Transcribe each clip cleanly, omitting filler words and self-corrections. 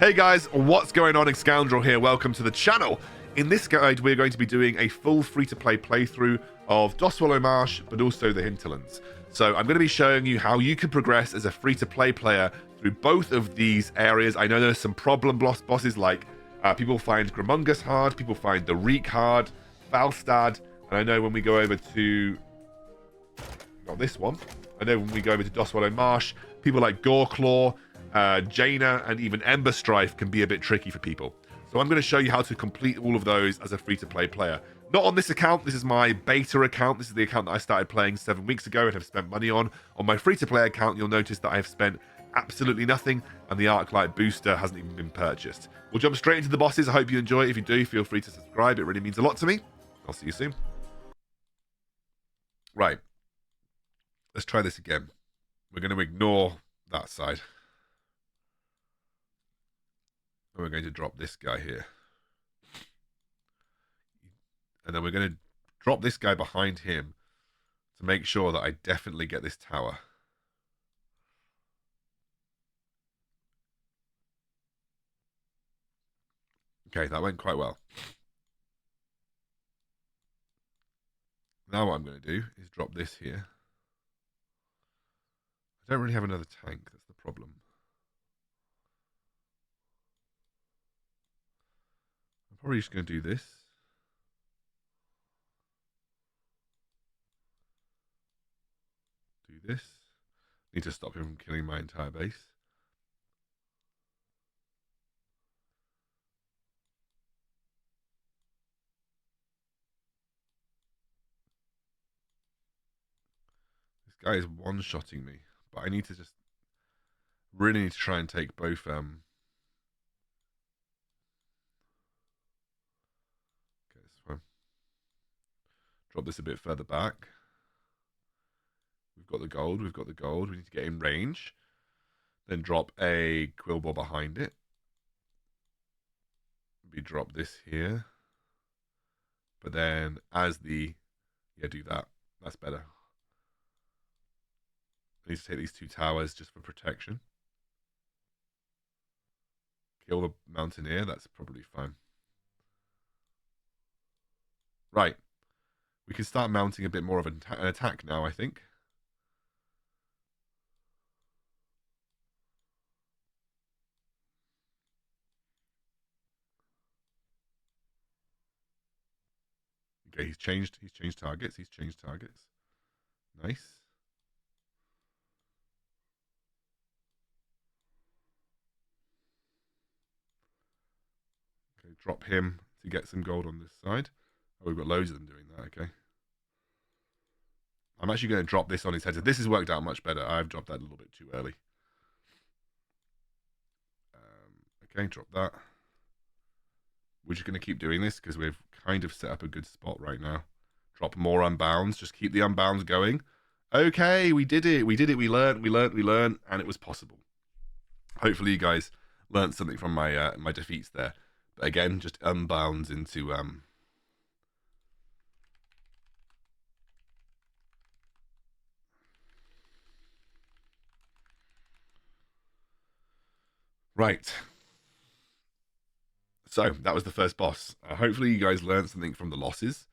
Hey guys, what's going on? Excoundrel here. Welcome to the channel. In this guide, we're going to be doing a full free-to-play playthrough of Dustwallow Marsh, but also the Hinterlands. So I'm going to be showing you how you can progress as a free-to-play player through both of these areas. I know there's some problem bosses like people find Grimungous hard, people find the Reak hard, Falstad, and I know when we go over to... not this one. I know when we go over to Dustwallow Marsh, people like Goreclaw, Jaina, and even Emberstrife can be a bit tricky for people. So I'm going to show you how to complete all of those as a free-to-play player. Not on this account. This is my beta account. This is the account that I started playing 7 weeks ago and have spent money on. On my free-to-play account, you'll notice that I have spent absolutely nothing, and the Arclight booster hasn't even been purchased. We'll jump straight into the bosses. I hope you enjoy it. If you do, feel free to subscribe. It really means a lot to me. I'll see you soon. Right. Let's try this again. We're going to ignore that side. And we're going to drop this guy here. And then we're going to drop this guy behind him to make sure that I definitely get this tower. Okay, that went quite well. Now what I'm going to do is drop this here. I don't really have another tank, that's the problem. I'm probably just going to do this. Do this. Need to stop him from killing my entire base. This guy is one-shotting me, but I need to just really need to try and take both okay, that's fine. Drop this a bit further back. We've got the gold, we've got the gold. We need to get in range. Then drop a Quillbore behind it. We drop this here. But then as the... yeah, do that. That's better. I need to take these two towers just for protection. Kill the Mountaineer, that's probably fine. Right. We can start mounting a bit more of an attack now, I think. Okay, he's changed targets. Nice. Okay, drop him to get some gold on this side. Oh, we've got loads of them doing that, okay. I'm actually going to drop this on his head. So this has worked out much better. I've dropped that a little bit too early. Okay, drop that. We're just going to keep doing this because we've kind of set up a good spot right now. Drop more unbounds. Just keep the unbounds going. Okay, we did it. We learned, and it was possible. Hopefully you guys learned something from my my defeats there. But again, just unbounds into right. So that was the first boss. Hopefully you guys learned something from the losses,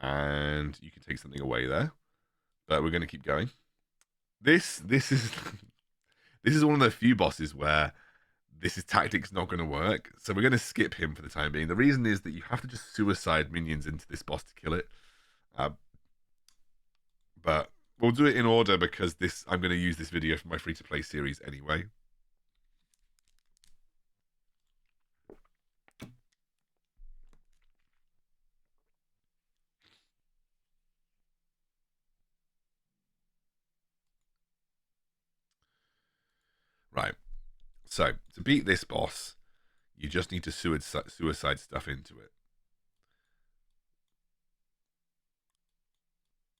and you can take something away there. But we're going to keep going. This is this is one of the few bosses where this tactic's not going to work. So we're going to skip him for the time being. The reason is that you have to just suicide minions into this boss to kill it. But we'll do it in order because I'm going to use this video for my free-to-play series anyway. Right. So, to beat this boss, you just need to suicide stuff into it.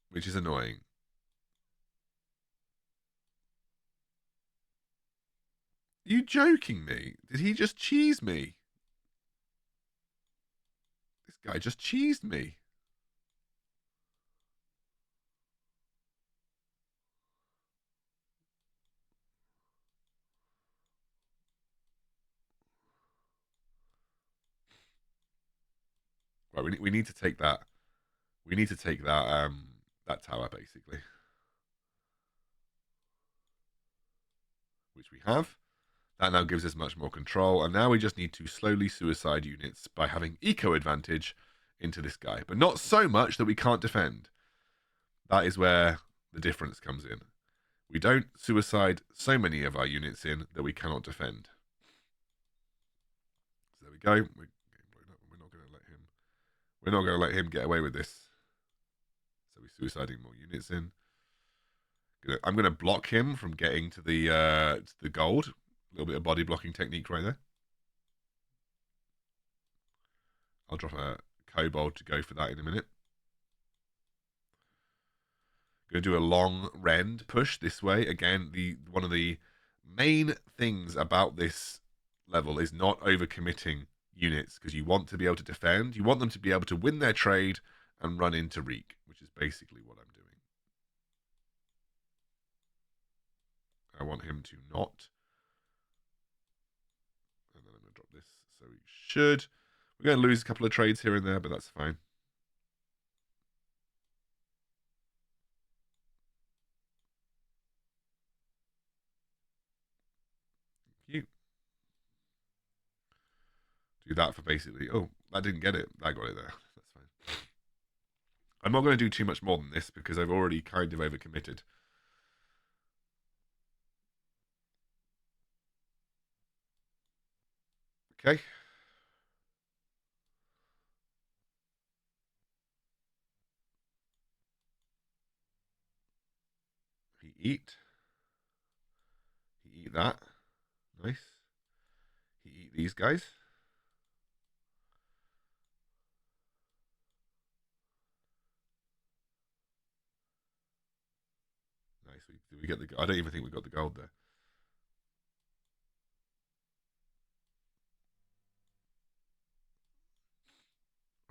Which is annoying. You joking me? Did he just cheese me? This guy just cheesed me. Right, we need to take that. We need to take that tower basically, which we have. That now gives us much more control, and now we just need to slowly suicide units by having eco advantage into this guy, but not so much that we can't defend. That is where the difference comes in. We don't suicide so many of our units in that we cannot defend. So there we go. We're not going to let him. We're not going to let him get away with this. So we're suiciding more units in. I'm going to block him from getting to the gold. A little bit of body blocking technique right there. I'll drop a kobold to go for that in a minute. Going to do a long rend push this way. Again, one of the main things about this level is not overcommitting units, because you want to be able to defend. You want them to be able to win their trade and run into Reak, which is basically what I'm doing. I want him to not. And then I'm going to drop this. So we should. We're going to lose a couple of trades here and there, but that's fine. Thank you. Do that for basically. Oh, that didn't get it. I got it there. That's fine. I'm not going to do too much more than this because I've already kind of overcommitted. Okay. He eat that. Nice. He eat these guys. Nice. Did we get the? I don't even think we got the gold there.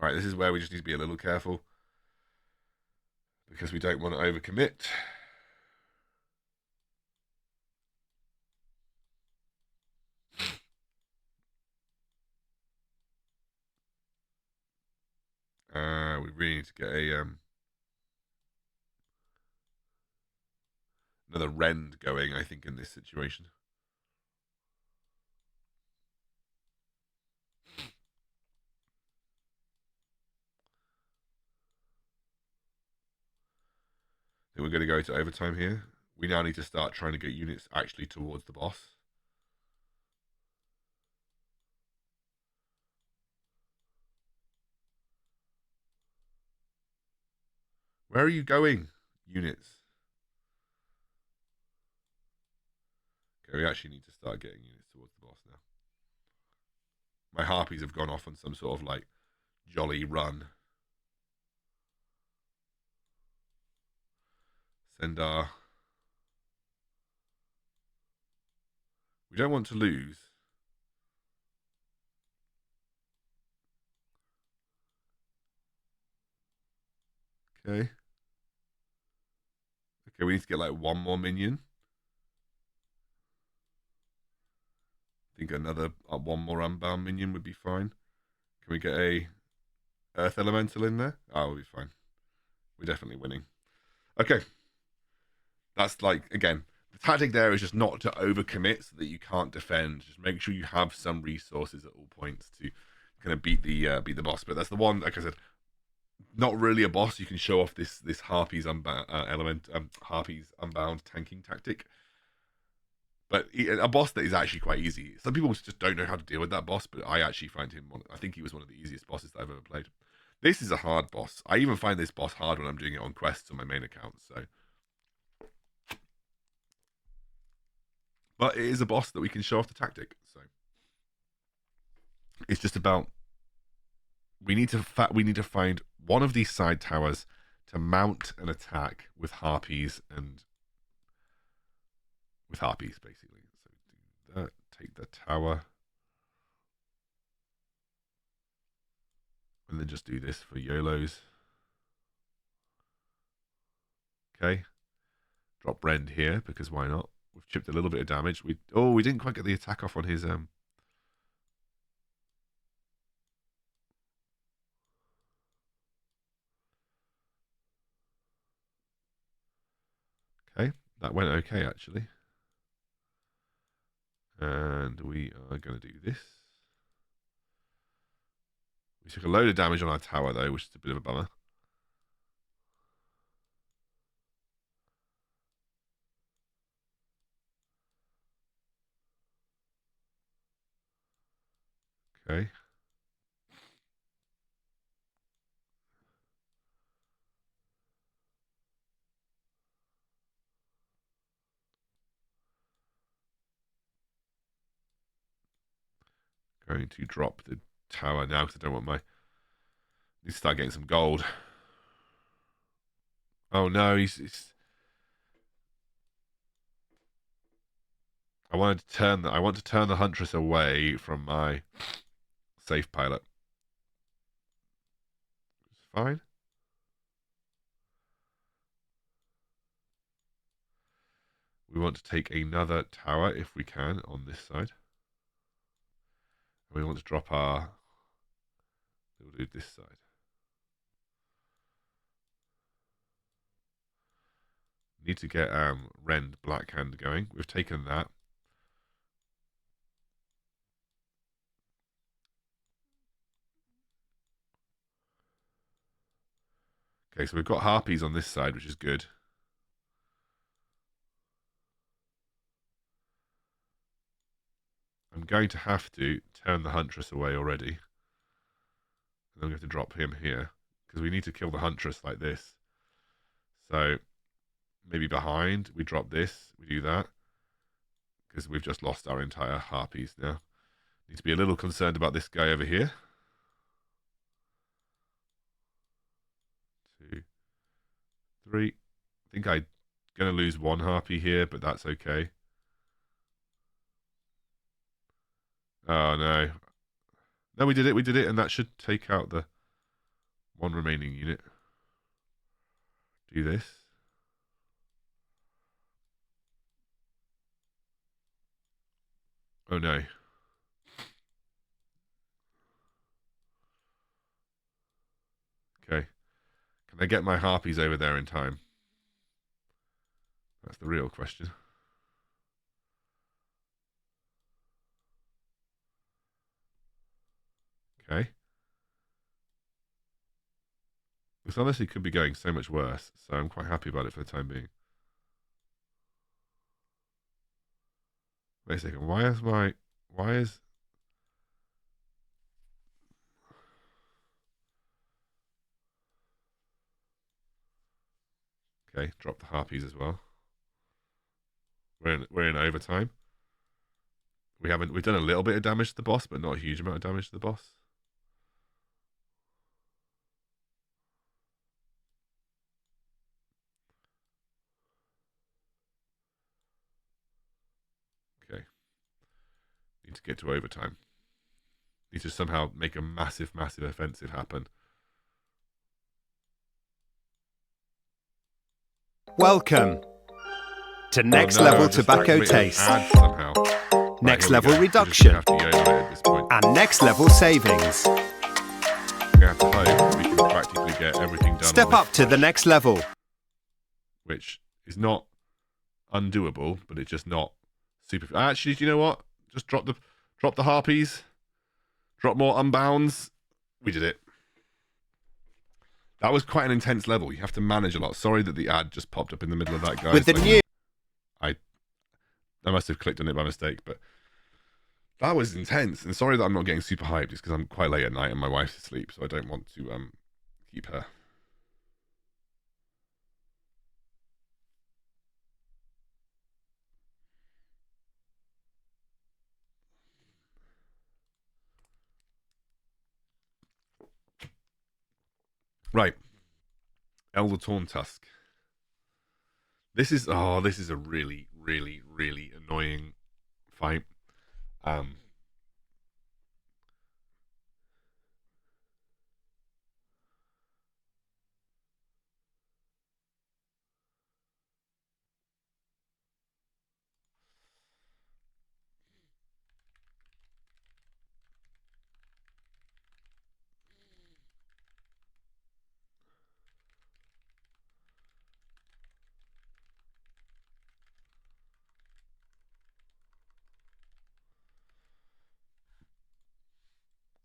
Right, this is where we just need to be a little careful because we don't want to overcommit. We really need to get a another rend going, I think, in this situation. Then we're going to go to overtime here. We now need to start trying to get units actually towards the boss. Where are you going, units? Okay, we actually need to start getting units towards the boss now. My harpies have gone off on some sort of like jolly run. Send our... We don't want to lose. Okay. Okay, we need to get like one more minion. I think another one more unbound minion would be fine. Can we get a earth elemental in there? Oh, we'll be fine. We're definitely winning. Okay. That's like, again, the tactic there is just not to overcommit so that you can't defend. Just make sure you have some resources at all points to kind of beat the boss. But that's the one, like I said, not really a boss. You can show off this harpies harpies unbound tanking tactic. But a boss that is actually quite easy. Some people just don't know how to deal with that boss, but I actually find him I think he was one of the easiest bosses that I've ever played. This is a hard boss. I even find this boss hard when I'm doing it on quests on my main account. So, but it is a boss that we can show off the tactic. So it's just about we need to find one of these side towers to mount an attack with harpies basically. So do that. Take the tower. And then just do this for YOLOs. Okay. Drop Rend here, because why not? We've chipped a little bit of damage. We didn't quite get the attack off on his That went okay, actually. And we are going to do this. We took a load of damage on our tower, though, which is a bit of a bummer. Okay. Going to drop the tower now because I don't want my... Need to start getting some gold. Oh no, he's... I want to turn the Huntress away from my safe pilot. It's fine. We want to take another tower if we can on this side. We want to drop our... We'll do this side. Need to get Rend Blackhand going. We've taken that. Okay, so we've got Harpies on this side, which is good. I'm going to have to turn the Huntress away already. And then I'm going to drop him here. Because we need to kill the Huntress like this. So, maybe behind, we drop this, we do that. Because we've just lost our entire Harpies now. Need to be a little concerned about this guy over here. 2, 3. I think I'm going to lose one Harpy here, but that's okay. Oh, no. No, we did it, and that should take out the one remaining unit. Do this. Oh, no. Okay. Can I get my Harpies over there in time? That's the real question. Okay. This honestly could be going so much worse, so I'm quite happy about it for the time being. Wait a second, why is... Okay, drop the Harpies as well. We're in overtime. We've done a little bit of damage to the boss, but not a huge amount of damage to the boss. Okay. Need to get to overtime. Need to somehow make a massive, massive offensive happen. Welcome to Next Level Tobacco Taste, Next Level Reduction, and Next Level Savings. We have to hope we can practically get everything done. Step up to the next level. Which is not undoable, but it's just not super... Actually, do you know what? Just drop the Harpies. Drop more Unbounds. We did it. That was quite an intense level. You have to manage a lot. Sorry that the ad just popped up in the middle of that, guys. With the new... I must have clicked on it by mistake, but that was intense. And sorry that I'm not getting super hyped, just because I'm quite late at night and my wife's asleep, so I don't want to keep her. Right. Elder Torntusk. This is a really, really, really annoying fight.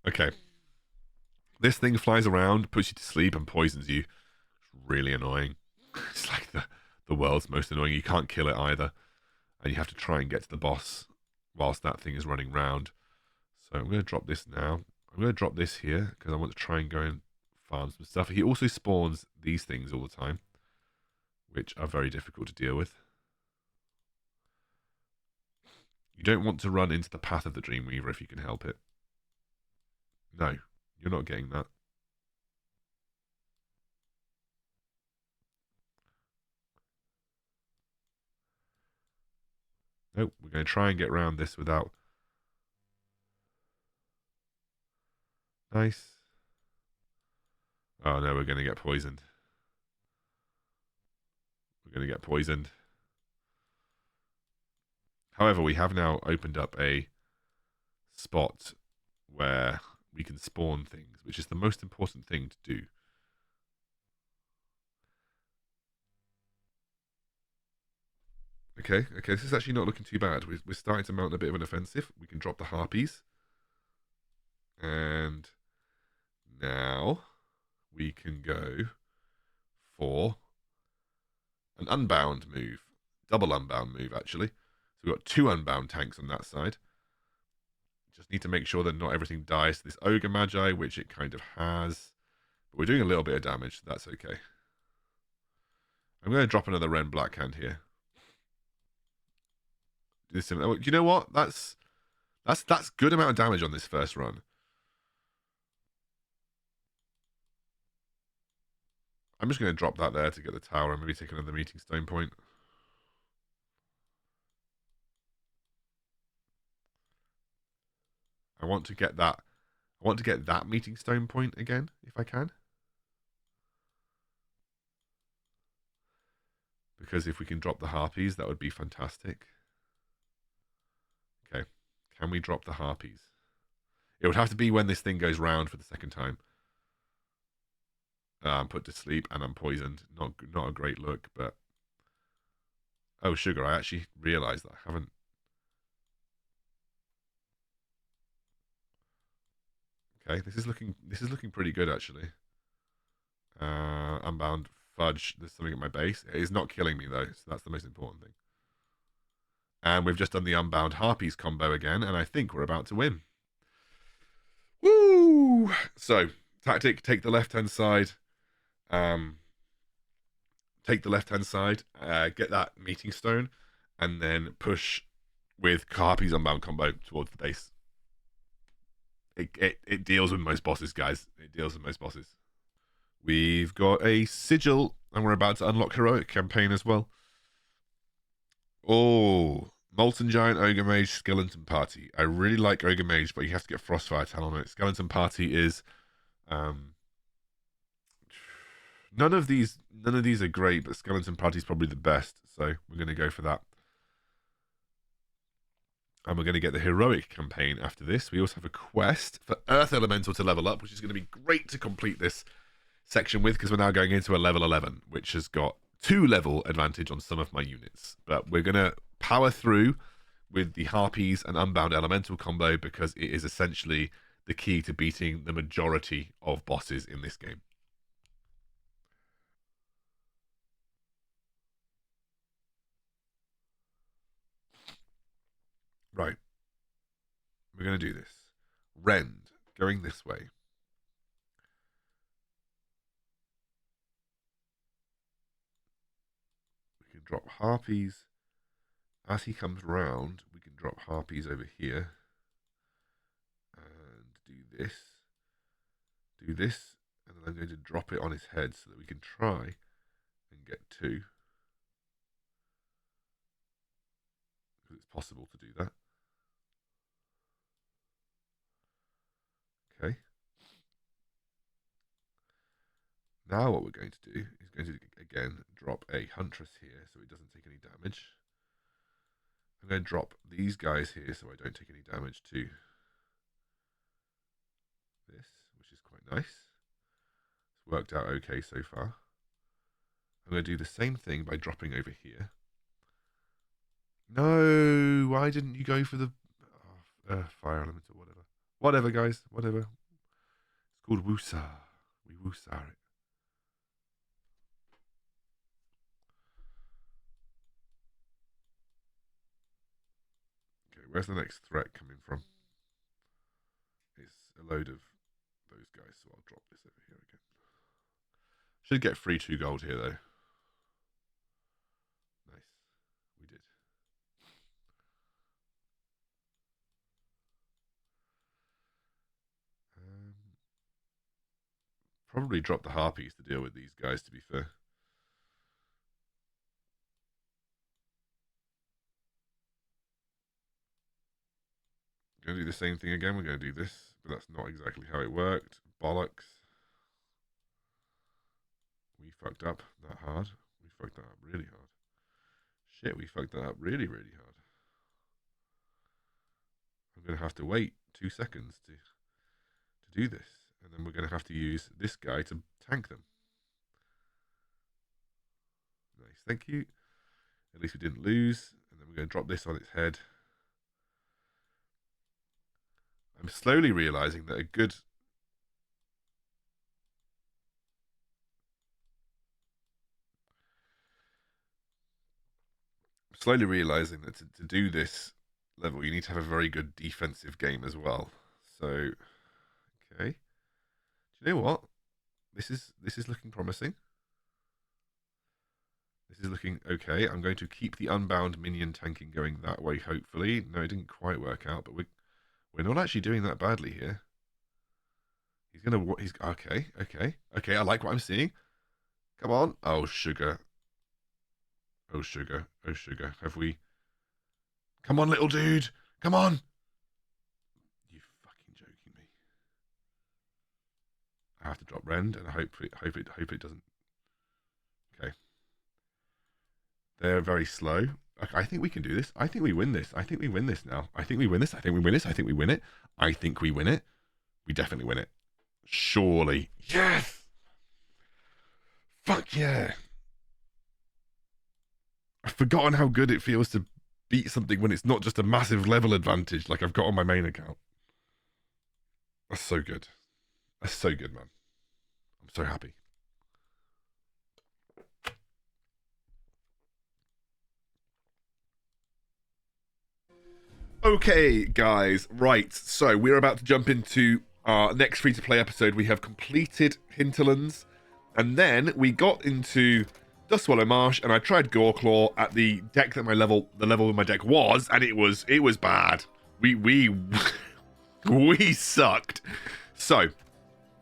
Okay. This thing flies around, puts you to sleep, and poisons you. It's really annoying. It's like the world's most annoying. You can't kill it either. And you have to try and get to the boss whilst that thing is running round. So I'm going to drop this now. I'm going to drop this here because I want to try and go and farm some stuff. He also spawns these things all the time, which are very difficult to deal with. You don't want to run into the path of the Dreamweaver if you can help it. No, you're not getting that. Nope, we're going to try and get around this without... Nice. Oh no, we're going to get poisoned. We're going to get poisoned. However, we have now opened up a spot where we can spawn things, which is the most important thing to do. Okay, this is actually not looking too bad. We're starting to mount a bit of an offensive. We can drop the harpies. And now we can go for an unbound move. Double unbound move, actually. So we've got 2 unbound tanks on that side. Just need to make sure that not everything dies to this Ogre Magi, which it kind of has. But we're doing a little bit of damage, so that's okay. I'm going to drop another Ren Blackhand here. Do you know what? That's good amount of damage on this first run. I'm just going to drop that there to get the tower and maybe take another meeting stone point. I want to get that meeting stone point again, if I can. Because if we can drop the harpies, that would be fantastic. Okay. Can we drop the harpies? It would have to be when this thing goes round for the second time. I'm put to sleep and I'm poisoned. Not a great look, but... Oh, sugar, I actually realised that I haven't... Okay, this is looking pretty good, actually. Unbound fudge. There's something at my base. It is not killing me, though, so that's the most important thing. And we've just done the Unbound Harpies combo again, and I think we're about to win. Woo! So, tactic, take the left-hand side. Take the left-hand side, get that meeting stone, and then push with Harpies Unbound combo towards the base. It deals with most bosses, guys. It deals with most bosses. We've got a sigil, and we're about to unlock Heroic campaign as well. Oh, Molten Giant, Ogre Mage, Skeleton Party. I really like Ogre Mage, but you have to get Frostfire Talon on it. Skeleton Party is... None of these are great, but Skeleton Party is probably the best, so we're going to go for that. And we're going to get the Heroic campaign after this. We also have a quest for Earth Elemental to level up, which is going to be great to complete this section with, because we're now going into a level 11, which has got 2 level advantage on some of my units. But we're going to power through with the Harpies and Unbound Elemental combo, because it is essentially the key to beating the majority of bosses in this game. Right. We're going to do this. Rend, going this way. We can drop Harpies. As he comes round, we can drop Harpies over here. And do this. Do this. And then I'm going to drop it on his head so that we can try and get 2. Because it's possible to do that. Okay. Now what we're going to do is going to, again, drop a Huntress here so it doesn't take any damage. I'm going to drop these guys here so I don't take any damage too. This, which is quite nice. It's worked out okay so far. I'm going to do the same thing by dropping over here. No, why didn't you go for the fire element or whatever? Whatever, guys. Whatever. It's called Woosah. We Woosah it. Okay, where's the next threat coming from? It's a load of those guys, so I'll drop this over here again. Should get free 2 gold here, though. Nice. We did. Probably drop the harpies to deal with these guys, to be fair. Going to do the same thing again. We're going to do this, but that's not exactly how it worked. Bollocks. We fucked up that hard. We fucked that up really hard. Shit, we fucked that up really, really hard. I'm going to have to wait 2 seconds to do this. And then we're going to have to use this guy to tank them. Nice, thank you. At least we didn't lose. And then we're going to drop this on its head. I'm slowly realizing that a good... slowly realizing that to do this level, you need to have a very good defensive game as well. So, okay. Do you know what? This is looking promising. This is looking okay. I'm going to keep the unbound minion tanking going that way, hopefully. No, it didn't quite work out, but we're not actually doing that badly here. He's okay. I like what I'm seeing. Come on. Oh, sugar. Oh, sugar. Oh, sugar. Have we... Come on, little dude. Come on. You fucking joking me. I have to drop Rend and hope it doesn't... Okay. They're very slow. Okay, I think we can do this. I think we win this. I think we win this now. I think we win this. I think we win this. I think we win it. I think we win it. We definitely win it. Surely. Yes! Fuck yeah. I've forgotten how good it feels to beat something when it's not just a massive level advantage like I've got on my main account. That's so good. That's so good, man. I'm so happy. Okay, guys. Right. So we're about to jump into our next free-to-play episode. We have completed Hinterlands. And then we got into Dustwallow Marsh, and I tried Goreclaw at the deck that the level of my deck was, and it was bad. We sucked. So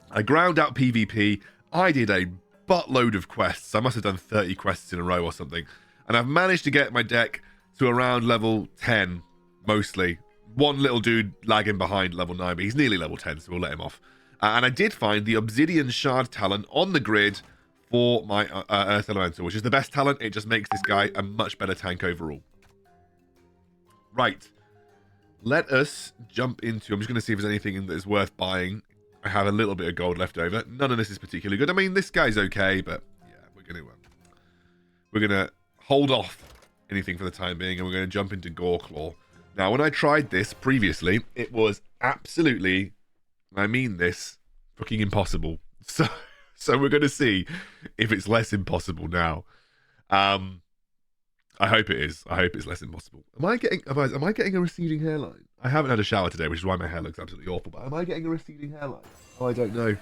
I ground out PvP. I did a buttload of quests. I must have done 30 quests in a row or something, and I've managed to get my deck to around level 10 mostly. One little dude lagging behind level 9, but he's nearly level 10, so we'll let him off. And I did find the Obsidian Shard talent on the grid for my Earth Elemental, which is the best talent. It just makes this guy a much better tank overall. Right. Let us jump into... I'm just going to see if there's anything that is worth buying. I have a little bit of gold left over. None of this is particularly good. I mean, this guy's okay, but yeah, we're going to hold off anything for the time being, and we're going to jump into Goreclaw. Now, when I tried this previously, it was absolutely, I mean this, fucking impossible. So we're going to see if it's less impossible now. I hope it is. I hope it's less impossible. Am I getting a receding hairline? I haven't had a shower today, which is why my hair looks absolutely awful. But am I getting a receding hairline? Oh, I don't know.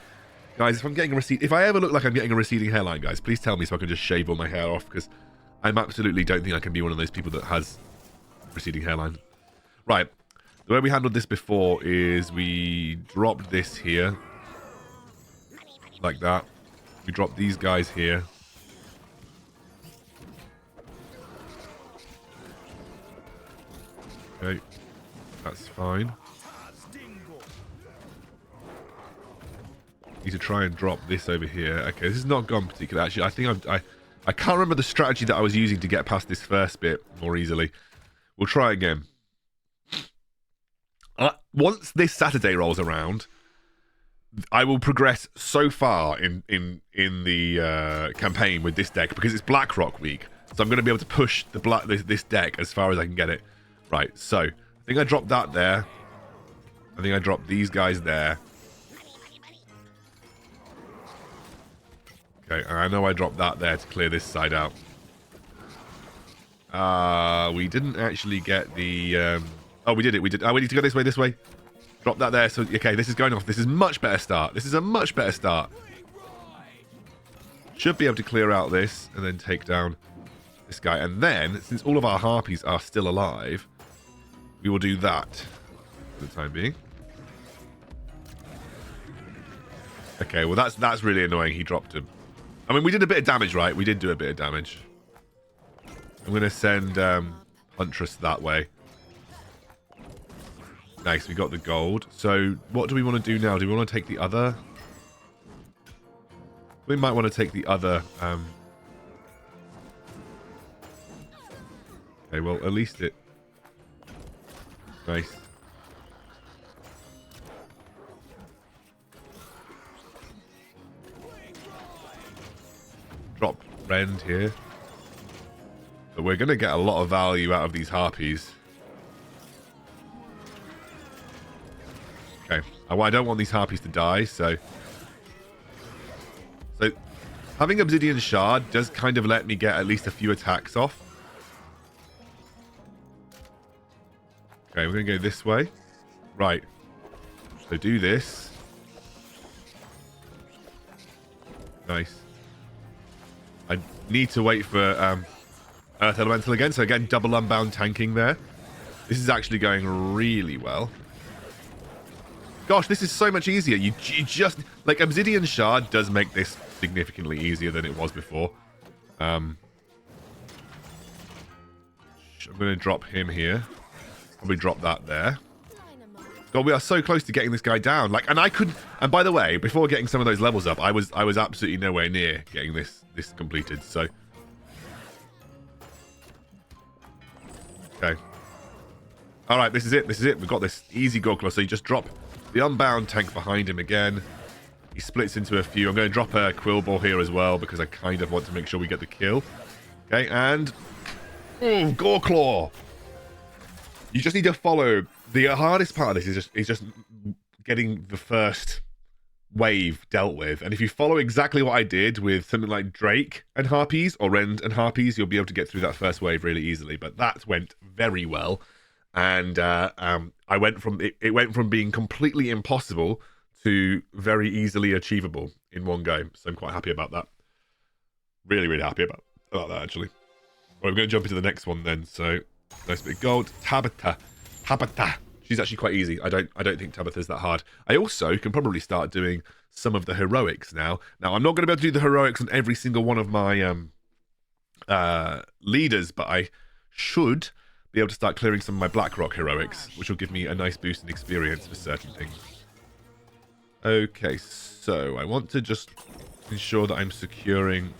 Guys, if I ever look like I'm getting a receding hairline, guys, please tell me so I can just shave all my hair off, because I absolutely don't think I can be one of those people that has receding hairline. Right. The way we handled this before is we dropped this here. Like that. We drop these guys here. Okay. That's fine. Need to try and drop this over here. Okay, this has not gone particularly. Actually, I think I can't remember the strategy that I was using to get past this first bit more easily. We'll try again. Once this Saturday rolls around, I will progress so far in the campaign with this deck because it's Blackrock week. So I'm going to be able to push this deck as far as I can get it. Right, so I think I dropped that there. I think I dropped these guys there. Okay, I know I dropped that there to clear this side out. We didn't actually get the... Oh, we did it. We did. Oh, we need to go this way. Drop that there. So, okay, this is going off. This is much better start. This is a much better start. Should be able to clear out this and then take down this guy. And then, since all of our harpies are still alive, we will do that for the time being. Okay, well, that's really annoying. He dropped him. I mean, we did a bit of damage, right? We did do a bit of damage. I'm going to send Huntress that way. Nice, we got the gold. So, what do we want to do now? Do we want to take the other? We might want to take the other. Okay, well, at least it... Nice. Drop Rend here. But we're going to get a lot of value out of these harpies. Okay. Well, I don't want these harpies to die, so having Obsidian Shard does kind of let me get at least a few attacks off. Okay, we're going to go this way. Right. So do this. Nice. I need to wait for Earth Elemental again. So again, double unbound tanking there. This is actually going really well. Gosh, this is so much easier. You just... Like, Obsidian Shard does make this significantly easier than it was before. I'm going to drop him here. Probably drop that there. God, we are so close to getting this guy down. Like, and I couldn't... And by the way, before getting some of those levels up, I was absolutely nowhere near getting this completed, so... Okay. Alright, this is it. This is it. We've got this easy Goreclaw. So you just drop the unbound tank behind him again. He splits into a few. I'm going to drop a Quillball here as well because I kind of want to make sure we get the kill. Okay, and... Goreclaw! You just need to follow... The hardest part of this is just getting the first wave dealt with. And if you follow exactly what I did with something like Drake and Harpies or Rend and Harpies, you'll be able to get through that first wave really easily. But that went very well. And I went from it went from being completely impossible to very easily achievable in one go. So I'm quite happy about that. Really, really happy about that, actually. Well, we're going to jump into the next one then. So, nice bit of gold. Tabetha. She's actually quite easy. I don't think Tabetha's that hard. I also can probably start doing some of the heroics now. Now, I'm not going to be able to do the heroics on every single one of my leaders, but I should be able to start clearing some of my Blackrock heroics, which will give me a nice boost in experience for certain things. Okay, so I want to just ensure that I'm securing...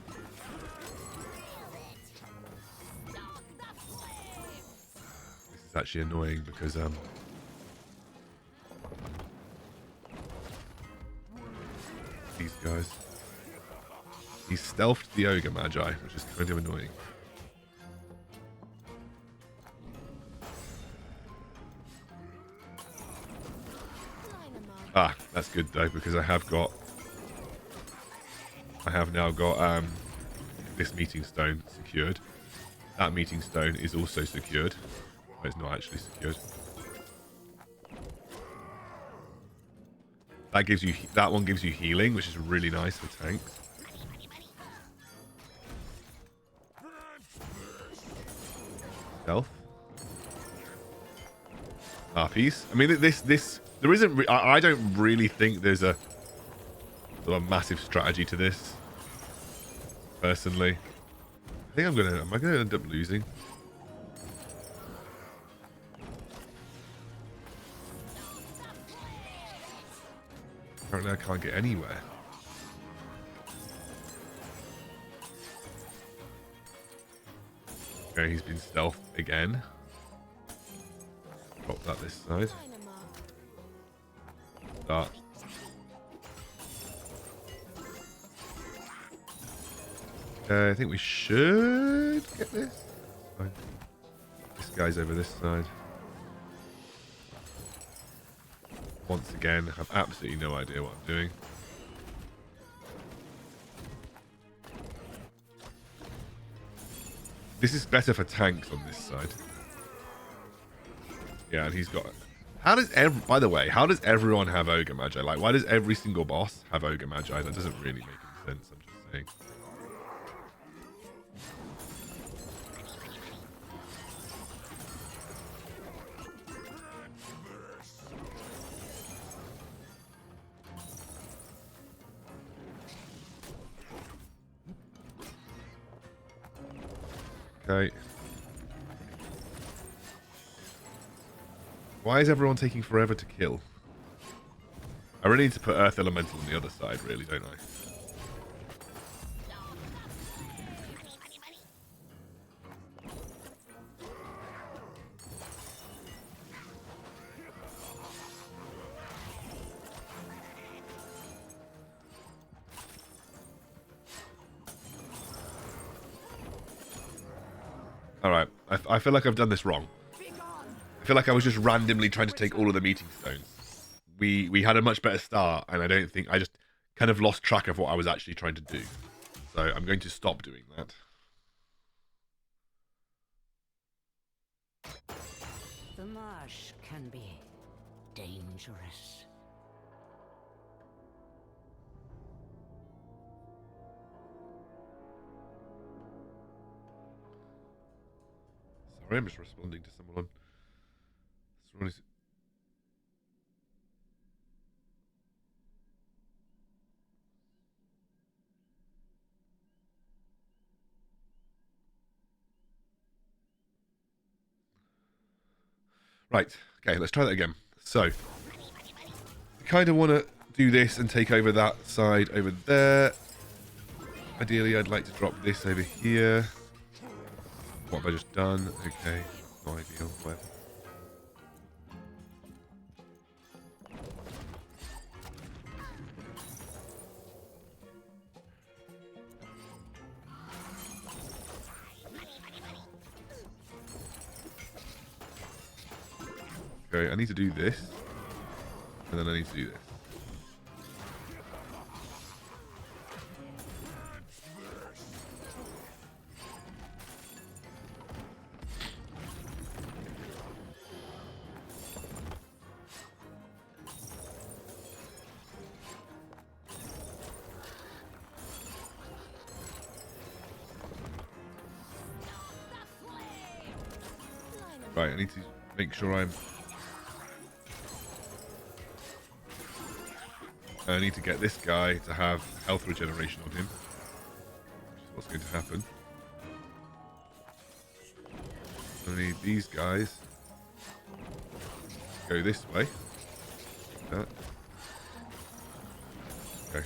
This is actually annoying because these guys... He stealthed the Ogre Magi, which is kind of annoying. Ah, that's good though, because I have now got this meeting stone secured. That meeting stone is also secured. But it's not actually secured. That one gives you healing, which is really nice for tanks. Stealth. Harpies. I mean, there isn't. I don't really think there's a massive strategy to this. Personally, I think am I gonna end up losing? Apparently, I can't get anywhere. Okay, he's been stealthed again. Drop that this side. Start. I think we should get this. Fine. This guy's over this side. once again, have absolutely no idea what I'm doing. This is better for tanks on this side. Yeah, and he's got... How does by the way, how does everyone have Ogre Magi? Like, why does every single boss have Ogre Magi? That doesn't really make any sense, I'm just saying. Okay. Why is everyone taking forever to kill? I really need to put Earth Elemental on the other side, really, don't I? Alright, I feel like I've done this wrong. I feel like I was just randomly trying to take all of the meeting stones. We had a much better start, and I just kind of lost track of what I was actually trying to do. So I'm going to stop doing that. The marsh can be dangerous. Sorry, I'm just responding to someone. Right, okay, let's try that again. So, I kind of want to do this and take over that side over there. Ideally, I'd like to drop this over here. What have I just done? Okay, not ideal, whatever. Okay, I need to do this, and then I need to do this. Right, I need to make sure I need to get this guy to have health regeneration on him, which is what's going to happen. I need these guys to go this way. That. Okay.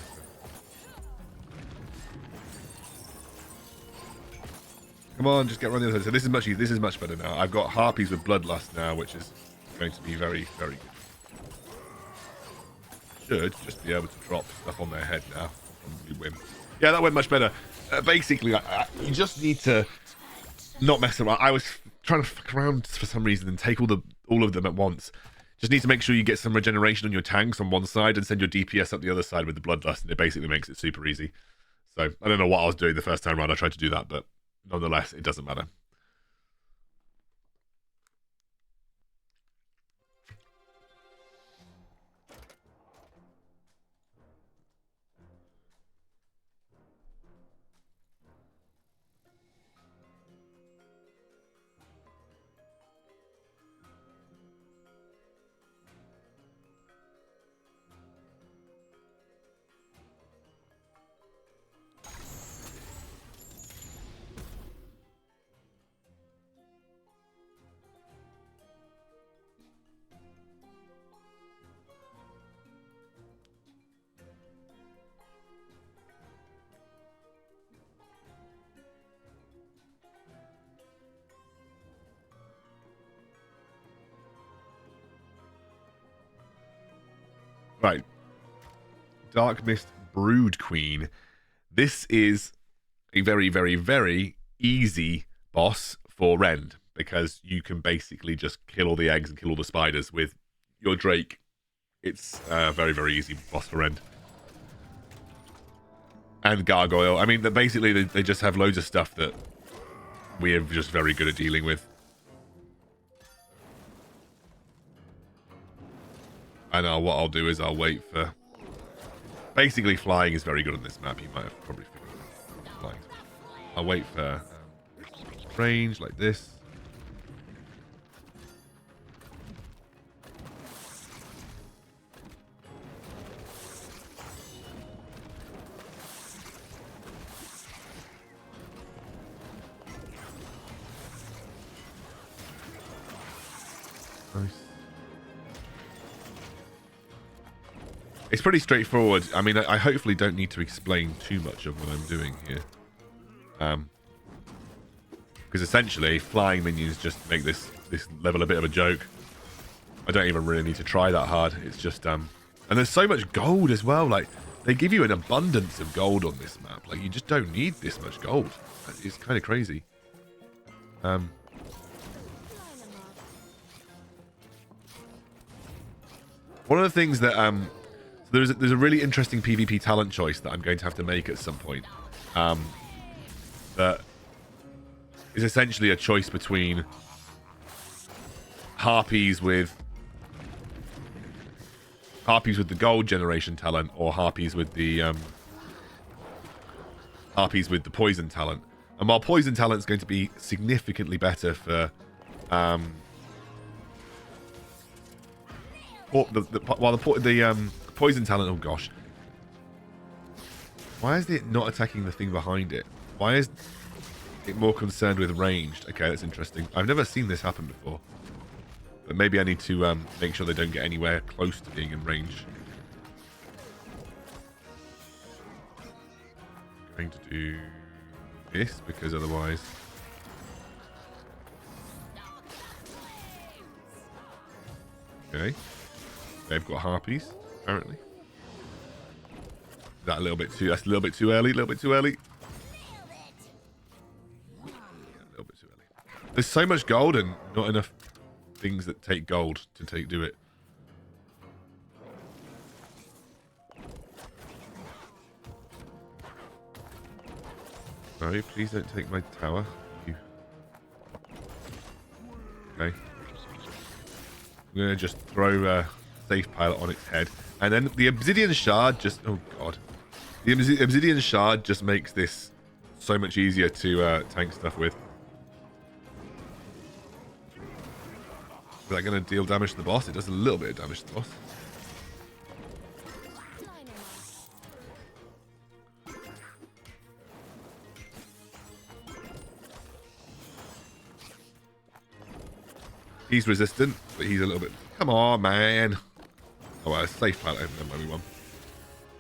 Come on, just get around the other side. So this is much easier. This is much better now. I've got harpies with bloodlust now, which is going to be very, very good. Should just be able to drop stuff on their head now. Probably win. Yeah, that went much better. Basically, you just need to not mess around. I was trying to fuck around for some reason and take all of them at once. Just need to make sure you get some regeneration on your tanks on one side and send your DPS up the other side with the bloodlust, and it basically makes it super easy. So I don't know what I was doing the first time around. I tried to do that, but nonetheless, it doesn't matter. Right. Darkmist Broodqueen. This is a very, very, very easy boss for Rend, because you can basically just kill all the eggs and kill all the spiders with your Drake It's a very, very easy boss for Rend. And Gargoyle. I mean, basically, they just have loads of stuff that we are just very good at dealing with. And what I'll do is I'll wait for... Basically, flying is very good on this map. You might have probably figured it out. Flying. I'll wait for range like this. Nice. It's pretty straightforward. I mean, I hopefully don't need to explain too much of what I'm doing here. Because essentially, flying minions just make this level a bit of a joke. I don't even really need to try that hard. It's just... And there's so much gold as well. Like, they give you an abundance of gold on this map. Like, you just don't need this much gold. It's kind of crazy. One of the things that... there's a really interesting PvP talent choice that I'm going to have to make at some point. That is essentially a choice between harpies with the gold generation talent or harpies with the poison talent. And while poison talent is going to be significantly better for the poison talent, oh gosh, why is it not attacking the thing behind it? Why is it more concerned with ranged? Okay, that's interesting. I've never seen this happen before. But maybe I need to make sure they don't get anywhere close to being in range. I'm going to do this because otherwise... Okay. They've got harpies, apparently. That's a little bit too early, a little bit too early. Yeah, a little bit too early. There's so much gold and not enough things that take gold to do it. Sorry, please don't take my tower. You. Okay. I'm gonna just throw a safe pilot on its head, and then the obsidian shard just... Oh god. The obsidian shard just makes this so much easier to tank stuff with. Is that going to deal damage to the boss? It does a little bit of damage to the boss. He's resistant, but he's a little bit... Come on, man. Oh, well, it's safe pilot. Never mind, we won.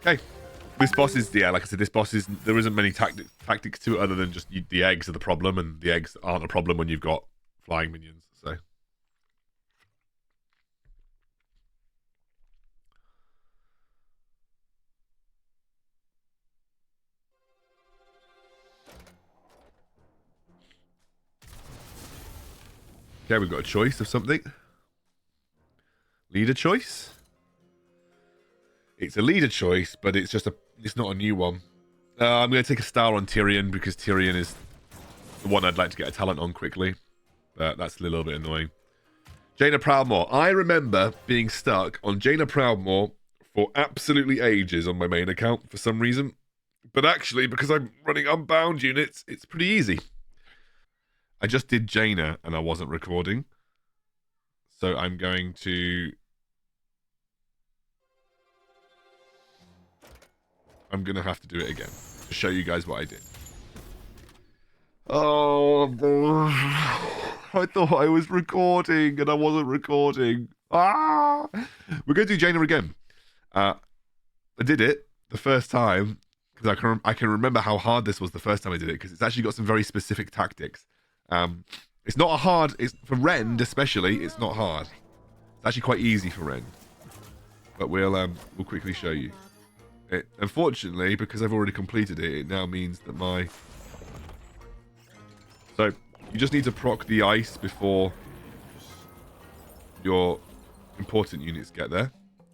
Okay. This boss is... Yeah, like I said, this boss is... There isn't many tactics to it other than just the eggs are the problem, and the eggs aren't a problem when you've got flying minions, so... Okay, we've got a choice of something. Leader choice. It's a leader choice, but it's just it's not a new one. I'm going to take a star on Tyrion because Tyrion is the one I'd like to get a talent on quickly. But that's a little bit annoying. Jaina Proudmoore. I remember being stuck on Jaina Proudmoore for absolutely ages on my main account for some reason. But actually, because I'm running unbound units, it's pretty easy. I just did Jaina and I wasn't recording. So I'm going to have to do it again to show you guys what I did. Oh, I thought I was recording and I wasn't recording. Ah! We're going to do Jaina again. I did it the first time because I can remember how hard this was the first time I did it because it's actually got some very specific tactics. It's not a hard... It's, for Rend especially, it's not hard. It's actually quite easy for Rend. But we'll quickly show you. Unfortunately, because I've already completed it, it now means that my... So, you just need to proc the ice before your important units get there.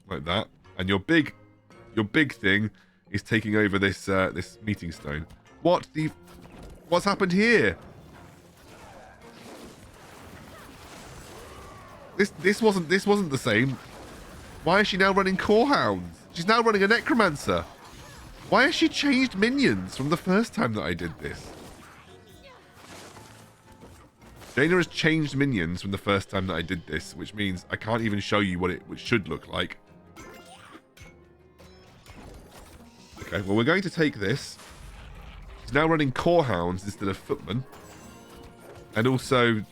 like that, and your big thing is taking over this this meeting stone. What's happened here? This wasn't the same. Why is she now running core hounds? She's now running a necromancer. Why has she changed minions from the first time that I did this? Jaina has changed minions from the first time that I did this, which means I can't even show you what it should look like. Okay, well, we're going to take this. She's now running core hounds instead of footmen. And also,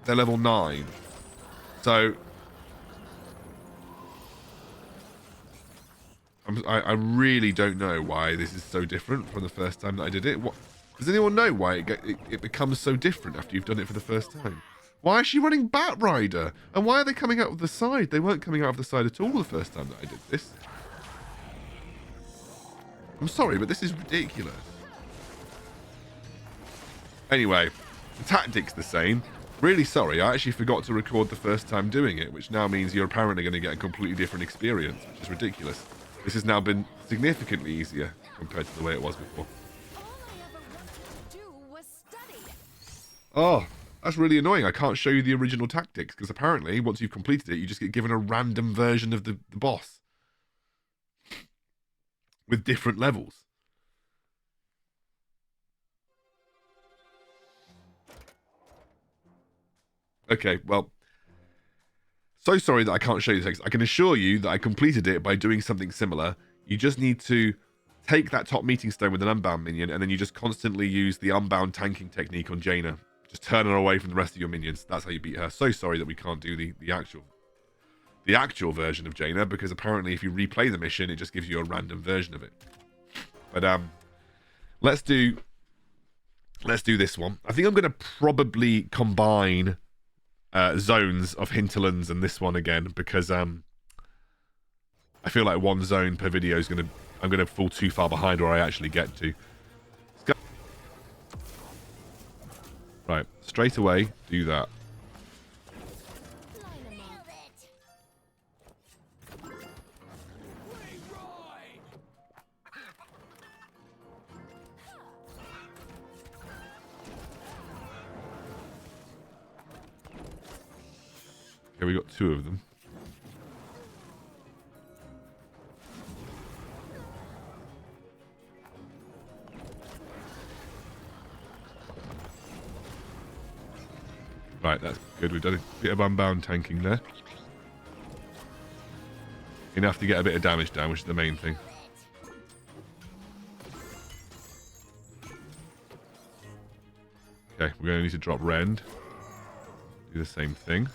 they're level 9. So, I really don't know why this is so different from the first time that I did it. Does anyone know why it becomes so different after you've done it for the first time? Why is she running Bat Rider? And why are they coming out of the side? They weren't coming out of the side at all the first time that I did this. I'm sorry, but this is ridiculous. Anyway, the tactic's the same. Really sorry, I actually forgot to record the first time doing it, which now means you're apparently going to get a completely different experience, which is ridiculous. This has now been significantly easier compared to the way it was before. Oh, that's really annoying. I can't show you the original tactics, because apparently, once you've completed it, you just get given a random version of the boss. With different levels. Okay, well, so sorry that I can't show you the text. I can assure you that I completed it by doing something similar. You just need to take that top meeting stone with an unbound minion, and then you just constantly use the unbound tanking technique on Jaina. Just turn her away from the rest of your minions. That's how you beat her. So sorry that we can't do the actual version of Jaina, because apparently if you replay the mission, it just gives you a random version of it. But let's do this one. I think I'm going to probably combine zones of Hinterlands and this one again, because I feel like one zone per video is I'm gonna fall too far behind where I actually get to. Let's go. Right, straight away do that. Okay, we got 2 of them. Right, that's good. We've done a bit of unbound tanking there. Enough to get a bit of damage down, which is the main thing. Okay, we're going to need to drop Rend. Do the same thing.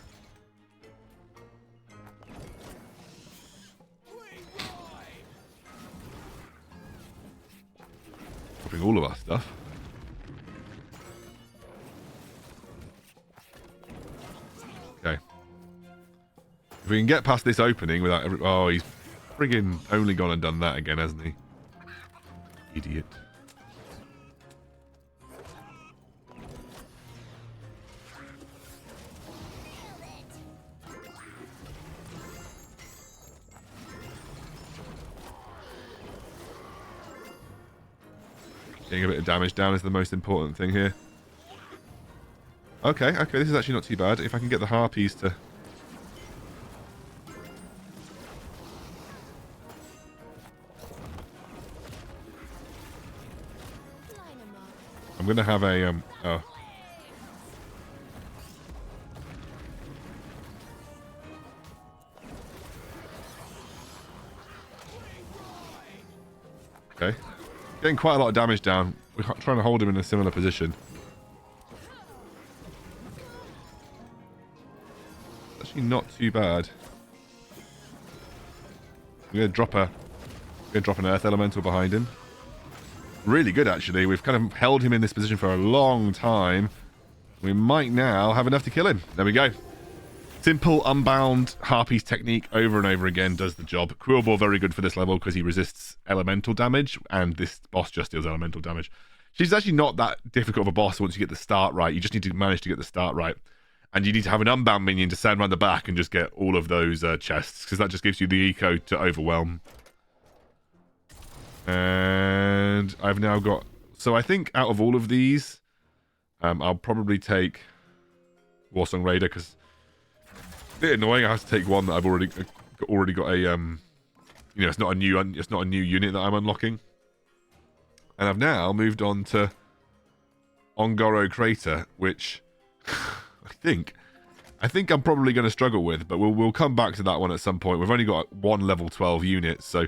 Dropping all of our stuff. Okay. If we can get past this opening without oh, he's friggin' only gone and done that again, hasn't he? Idiot. Getting a bit of damage down is the most important thing here. Okay, this is actually not too bad. If I can get the harpies to... I'm going to have a... oh. Okay. Getting quite a lot of damage down. We're trying to hold him in a similar position. Actually not too bad. I'm going to drop an earth elemental behind him. Really good, actually. We've kind of held him in this position for a long time. We might now have enough to kill him. There we go. Simple, unbound Harpies technique over and over again does the job. Quillbore very good for this level because he resists elemental damage, and this boss just deals elemental damage. She's actually not that difficult of a boss once you get the start right. You just need to manage to get the start right. And you need to have an unbound minion to stand around the back and just get all of those chests, because that just gives you the eco to overwhelm. And I've now got... So I think out of all of these, I'll probably take Warsong Raider, because it's a bit annoying. I have to take one that I've already got a... you know, it's not a new unit that I'm unlocking. And I've now moved on to Ongoro Crater, which... I think I'm probably going to struggle with, but we'll come back to that one at some point. We've only got one level 12 unit, so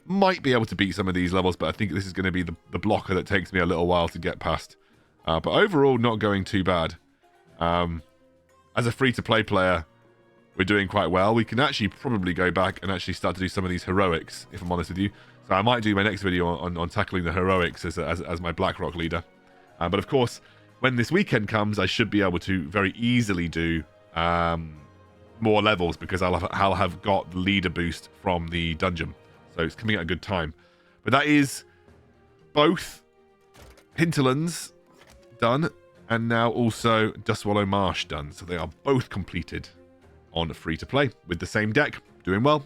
might be able to beat some of these levels, but I think this is going to be the blocker that takes me a little while to get past. But overall, not going too bad. As a free-to-play player, we're doing quite well. We can actually probably go back and actually start to do some of these heroics, if I'm honest with you. So I might do my next video on tackling the heroics as my Blackrock leader. But of course, when this weekend comes, I should be able to very easily do more levels, because I'll have got the leader boost from the dungeon. So it's coming at a good time. But that is both Hinterlands done, and now also Dustwallow Marsh done. So they are both completed on free-to-play with the same deck. Doing well.